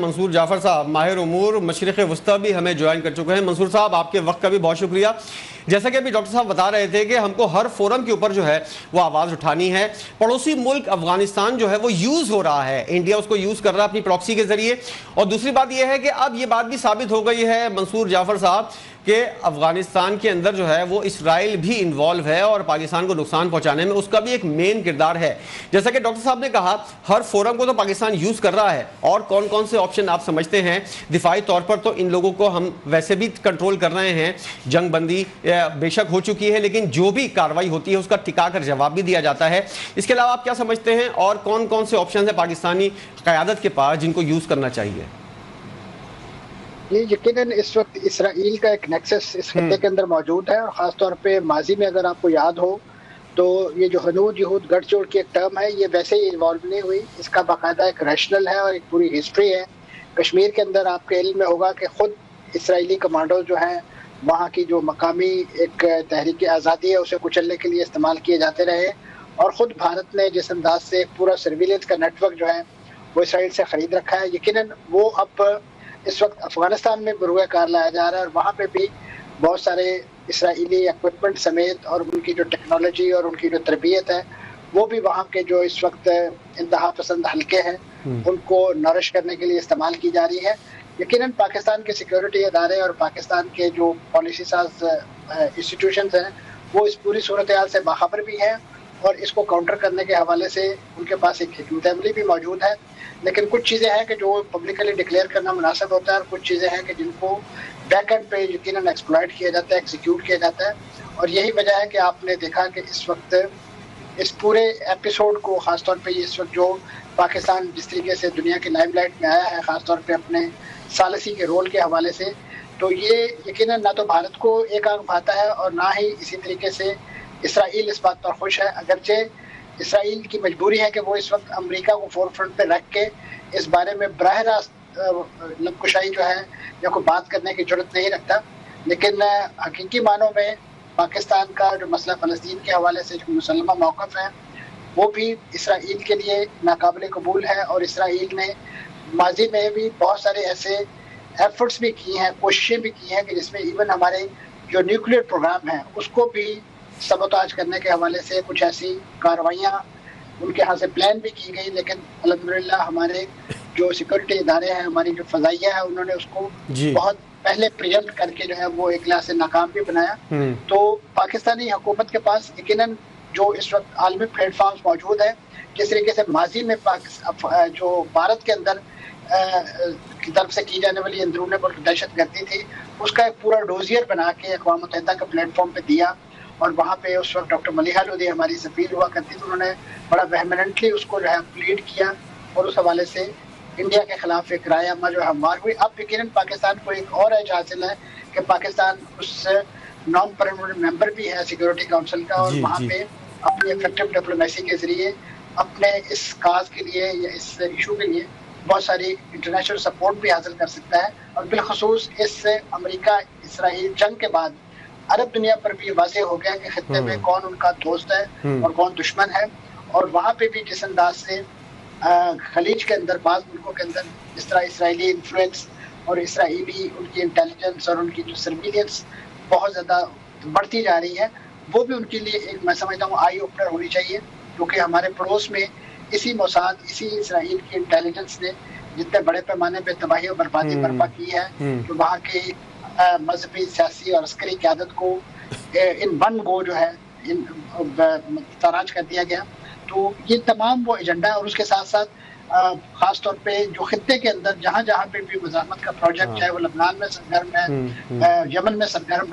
منصور جعفر صاحب، ماہر امور مشرق وسطی بھی ہمیں جوائن کر چکے ہیں۔ منصور صاحب آپ کے وقت کا بھی بہت شکریہ۔ جیسا کہ ابھی ڈاکٹر صاحب بتا رہے تھے کہ ہم کو ہر فورم کے اوپر جو ہے وہ آواز اٹھانی ہے۔ پڑوسی ملک افغانستان جو ہے وہ یوز ہو رہا ہے، انڈیا اس کو یوز کر رہا ہے اپنی پراکسی کے ذریعے، اور دوسری بات یہ ہے کہ اب یہ بات بھی ثابت ہو گئی ہے منصور جعفر صاحب کہ افغانستان کے اندر جو ہے وہ اسرائیل بھی انوالو ہے اور پاکستان کو نقصان پہنچانے میں اس کا بھی ایک مین کردار ہے۔ جیسا کہ ڈاکٹر صاحب نے کہا ہر فورم کو تو پاکستان یوز کر رہا ہے، اور کون کون سے آپشن آپ سمجھتے ہیں؟ دفاعی طور پر تو ان لوگوں کو ہم ویسے بھی کنٹرول کر رہے ہیں، جنگ بندی بے شک ہو چکی ہے، لیکن جو بھی کارروائی ہوتی ہے اس کا ٹکا کر جواب بھی دیا جاتا ہے۔ اس کے علاوہ آپ کیا سمجھتے ہیں اور کون کون سے آپشن ہیں پاکستانی قیادت کے پاس جن کو یوز کرنا چاہیے؟ یہ یقیناً اس وقت اسرائیل کا ایک نیکسس اس خطے کے اندر موجود ہے، اور خاص طور پہ ماضی میں اگر آپ کو یاد ہو تو یہ جو ہنود یہود گٹھ جوڑ کی ایک ٹرم ہے، یہ ویسے ہی انوالو نہیں ہوئی، اس کا باقاعدہ ایک ریشنل ہے اور ایک پوری ہسٹری ہے۔ کشمیر کے اندر آپ کے علم میں ہوگا کہ خود اسرائیلی کمانڈو جو ہیں وہاں کی جو مقامی ایک تحریک آزادی ہے اسے کچلنے کے لیے استعمال کیے جاتے رہے، اور خود بھارت نے جس انداز سے پورا سرویلنس کا نیٹ ورک جو ہے وہ اسرائیل سے خرید رکھا ہے، یقیناً وہ اب اس وقت افغانستان میں بروئے کار لایا جا رہا ہے، اور وہاں پہ بھی بہت سارے اسرائیلی اکوپمنٹ سمیت اور ان کی جو ٹیکنالوجی اور ان کی جو تربیت ہے وہ بھی وہاں کے جو اس وقت انتہا پسند حلقے ہیں ان کو نرش کرنے کے لیے استعمال کی جا رہی ہے۔ یقیناً پاکستان کے سیکیورٹی ادارے اور پاکستان کے جو پالیسی ساز انسٹیٹیوشنز ہیں وہ اس پوری صورتحال سے باخبر بھی ہیں، اور اس کو کاؤنٹر کرنے کے حوالے سے ان کے پاس ایک حکمت عملی بھی موجود ہے۔ لیکن کچھ چیزیں ہیں کہ جو پبلکلی ڈکلیئر کرنا مناسب ہوتا ہے، اور کچھ چیزیں ہیں کہ جن کو بیک اینڈ پہ یقیناً ایکسپلائٹ کیا جاتا ہے، ایکزیکیوٹ کیا جاتا ہے، اور یہی وجہ ہے کہ آپ نے دیکھا کہ اس وقت اس پورے ایپیسوڈ کو خاص طور پہ اس وقت جو پاکستان جس طریقے سے دنیا کی لائم لائٹ میں آیا ہے خاص طور پہ اپنے ثالثی کے رول کے حوالے سے، تو یہ یقیناً نہ تو بھارت کو ایک آنکھ بھاتا ہے اور نہ ہی اسی طریقے سے اسرائیل اس بات پر خوش ہے، اگرچہ اسرائیل کی مجبوری ہے کہ وہ اس وقت امریکہ کو فور فرنٹ پہ رکھ کے اس بارے میں براہ راست لب کشائی جو ہے یا کوئی بات کرنے کی ضرورت نہیں رکھتا، لیکن حقیقی معنوں میں پاکستان کا جو مسئلہ فلسطین کے حوالے سے جو مسلمہ موقف ہے وہ بھی اسرائیل کے لیے ناقابل قبول ہے، اور اسرائیل نے ماضی میں بھی بہت سارے ایسے ایفرٹس بھی کی ہیں، کوششیں بھی کی ہیں کہ جس میں ایون ہمارے جو نیوکلیئر پروگرام ہے اس کو بھی سبوتاج کرنے کے حوالے سے کچھ ایسی کارروائیاں ان کے ہاں سے پلان بھی کی گئی، لیکن الحمدللہ ہمارے جو سیکورٹی ادارے ہیں، ہماری جو فضائیہ ہے، انہوں نے اس کو بہت پہلے پریمپٹ کر کے جو ہے وہ ایک لحاظ سے ناکام بھی بنایا۔ تو پاکستانی حکومت کے پاس یقیناً جو اس وقت عالمی پلیٹ فارمز موجود ہیں، جس طریقے سے ماضی میں جو بھارت کے اندر کی طرف سے کی جانے والی اندرون ملک دہشت گردی تھی اس کا ایک پورا ڈوزیئر بنا کے اقوام متحدہ کے پلیٹ فارم پہ دیا، اور وہاں پہ اس وقت ڈاکٹر ملیحہ لودھی ہماری سفیر ہوا کرتی تھی، انہوں نے بڑا وہیمنٹلی اس کو جو ہے لیڈ کیا، اور اس حوالے سے انڈیا کے خلاف ایک رائے عامہ جو ہموار ہوئی۔ اب یقیناً پاکستان کو ایک اور ایج حاصل ہے کہ پاکستان اس نان پرماننٹ ممبر بھی ہے سیکورٹی کونسل کا، اور وہاں پہ اپنی افیکٹو ڈپلومیسی کے ذریعے اپنے اس کاز کے لیے یا اس ایشو کے لیے بہت ساری انٹرنیشنل سپورٹ بھی حاصل کر سکتا ہے، اور بالخصوص اس امریکہ اسرائیل جنگ کے بعد عرب دنیا پر بھی واضح ہو گیا کہ خطے میں کون ان کا دوست ہے اور کون دشمن ہے، اور وہاں پہ بھی جس انداز سے خلیج کے اندر بعض ملکوں کے اندر اس طرح اسرائیلی انفلوئنس اور اسرائیلی ان کی انٹیلیجنس اور ان کی جو سرویلنس بہت زیادہ بڑھتی جا رہی ہے، وہ بھی ان کے لیے ایک میں سمجھتا ہوں آئی اوپنر ہونی چاہیے، کیونکہ ہمارے پڑوس میں اسی موساد اسی اسرائیل کی انٹیلیجنس نے جتنے بڑے پیمانے پہ تباہی و بربادی برپا کی ہے کہ وہاں کی مذہبی سیاسی اور عسکری قیادت کو ان ون گو جو ہے تاراج کر دیا گیا۔ تو یہ تمام وہ ایجنڈا ہے، اور اس کے ساتھ ساتھ خاص طور پہ جو خطے کے اندر جہاں جہاں پہ بھی مزاحمت کا پروجیکٹ چاہے وہ لبنان میں سرگرم ہے، یمن میں سرگرم ہے،